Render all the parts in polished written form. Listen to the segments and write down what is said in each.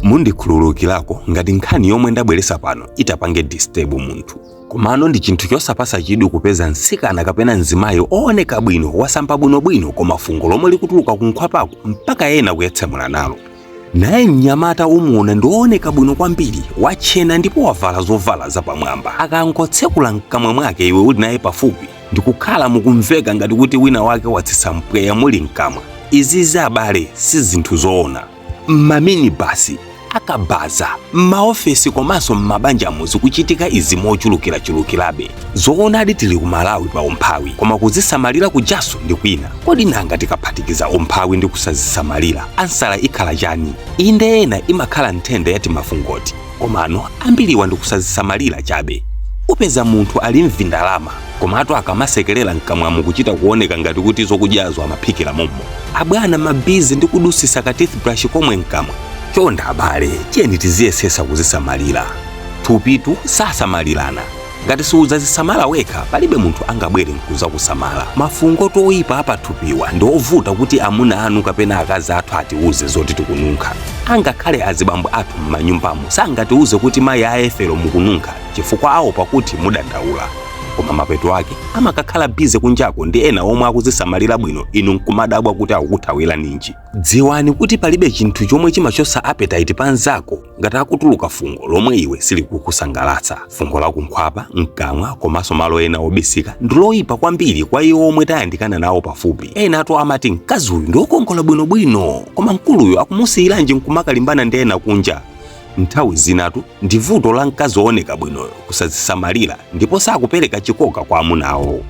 mundikhululukirako ngati nkhani yomwe ndabweresa pano itapange disturb munthu. Komano ndi chinthu chosapasa chidwi kupeza nsikana kapena mzimayi ooneka bwino wasamba bwinobwino koma fungo lomwe likutuluka kunkhwapako mpaka ena kuyetsemula nalo. Naye mnyamata umuona ndiooneka bwino kwambiri, wachena ndipo wavala zovala zapamwamba. Akangotsekula mkamwa mwake iwe uli naye pafupi ndikukhala mukumveka ngati kuti wina wake watsitsa mpweya muli mkamwa. Izizi abale si zinthu zoona. Mmamini basi akabaza m'maofesi komanso m'mabanja zikuchitika izi mochulukirachulukirabe. Zoonadi tili ku Malawi pa umphawi, koma kuzisamalira kujaso ndi kwina. Kodi nanga tikaphatikiza umphawi ndi kusazisamalira, ansala ikhala chani? Inde ena imakhala nthenda yati mafungoti, komano ambiriwa ndi kusazisamalira chabe. Upeza munthu ali mvindalama komatu akamasekerera mkamwa mukuchita kuoneka ngati kuti zokudyazo amaphikira mommo. Abwana mabizi ndi kudusisa ka toothbrush komwe mkamwa. Chonda abale, tiyeni tiziyesesa kuzisamalira. Thupitu sasamalirana. Ngati siudzazisamala wekha palibe munthu angabwere nkuza kusamala. Mafungo toyipa apa thupiwa ndi ovuta kuti amuna anu kapena akazi athu atiuze zoti tikununkha. Angakhale azibambo athu m'manyumbamo sangatiuze kuti mayi a Efelo mukununkha chifukwa awo pakuti mudandaula. Koma mapeto ake amakakhala bize kunjako ndi ena omwe akuzisamalira bwino, inu nkumadabwa kuti akukuthawira ninji. Dziwani kuti palibe chinthu chomwe chimachosa appetite panzako ngati akutuluka fungo lomwe iwe silikukusangalatsa. Fungo la kunkhwapa, mkamwa komanso malo ena obisika ndi loyipa kwambiri kwa iwo omwe tayandikana nawo pafupi. Ena atu amati mkazi uyu ndi wokongola bwinobwino, koma mkuluyo akumusiyiranji nkumakalimbana ndi ena kunja. Nthawi zinatu ndi vuto la mkazi wooneka bwinoyo kusazisamalira ndipo sakupereka chikoka kwa amunawo.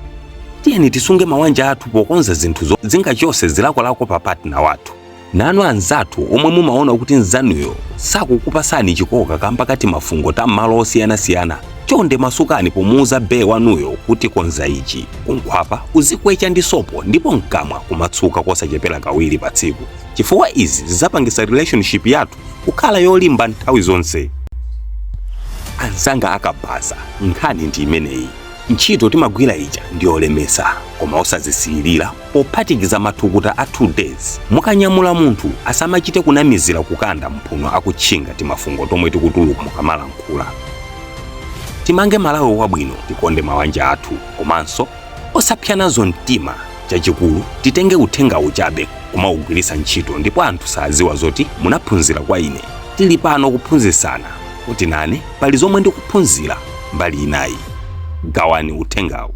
Tiyeni tisunge mawanja athu pokonza zinthu zingachose zilakolako pa partner wathu. Nanu anzathu omwe mumaona kuti nzanuyo sakukupasani chikoka kamba kati mafungo ta malo osiyanasiyana, chonde masukani pomuuza bee wanuyo kuti konza ichi. Kunkhwapa uzikwecha ndi sopo ndipo mkamwa kumatsuka kosachepera kawiri pa tsiku. Chifukwa izi zizapangisa relationship yathu kukhala yolimba nthawi zonse. Anzanga akabaza, nkhani ndi imeneyi. Ntchito timagwira ija ndi olemesa, koma osazisiyirira pophatikiza mathukuta a 2 days. Mukanyamula munthu asamachite kunamizira kukanda mphuno akutchinga timafungo tomwe tikutuluka mukamalankhula. Timange Malawi wabwino, tikonde mawanja athu, komanso osapyanazo mtima. Chachikulu titenge uthenga uchabe kumaugwirisa ntchito ndipo anthu saziwa zoti munaphunzira kwa ine. Tili pano kuphunzisana kuti nane pali zomwe ndikuphunzira mbali inayi. Gawani uthengawu.